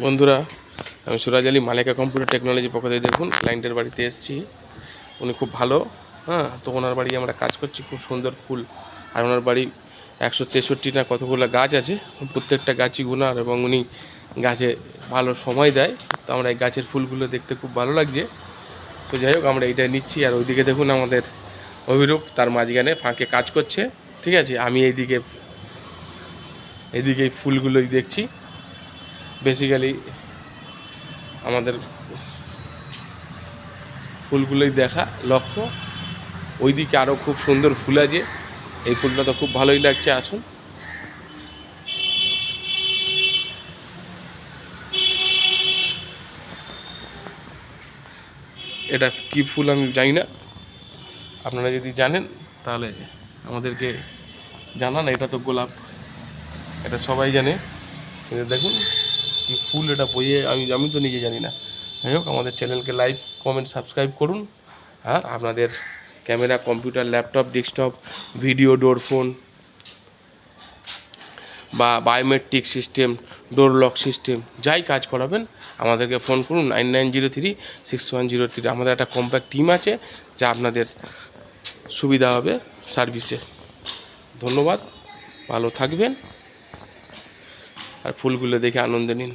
বন্ধুরা, আমি সুরাজ আলী, মালিকা computer technology পক্ষ থেকে। দেখুন, ক্লায়েন্টের বাড়িতে এসেছি। উনি খুব ভালো, তো ওনার বাড়ি আমরা কাজ করছি। খুব সুন্দর ফুল। আর ওনার বাড়ি 163 না কতগুলো গাছ আছে, প্রত্যেকটা গাছই গুনার, এবং উনি গাছে ভালো সময় দেয়। তো আমরা এই গাছের ফুলগুলো দেখতে খুব ভালো লাগছে। সো যাই হোক, আমরা এইটা নিচ্ছি। আর ওইদিকে দেখুন আমাদের অভিরূপ তার মাঝখানে ফাঁকে কাজ করছে। ঠিক আছে, আমি এইদিকে এই ফুলগুলোই দেখছি। বেসিক্যালি আমাদের ফুলগুলোই দেখা লক্ষ্য। ওইদিকে আরও খুব সুন্দর ফুল আছে। এই ফুলটা তো খুব ভালোই লাগছে। আসুন। এটা কি ফুল আমি জানি না, আপনারা যদি জানেন তাহলে আমাদেরকে জানান। এটা তো গোলাপ, এটা সবাই জানে, কিন্তু দেখুন কি ফুল এটা, বইয়ে আমি তো নিজে জানি না। যাই হোক, আমাদের চ্যানেলকে লাইক, কমেন্ট, সাবস্ক্রাইব করুন। আর আপনাদের camera, computer, laptop, desktop, video, door phone বা biometric system, door lock system, যাই কাজ করাবেন আমাদেরকে ফোন করুন 99036103। আমাদের একটা কম্প্যাক্ট টিম আছে, যা আপনাদের সুবিধা হবে সার্ভিসে। ধন্যবাদ, ভালো থাকবেন আর ফুলগুলো দেখে আনন্দ নিন।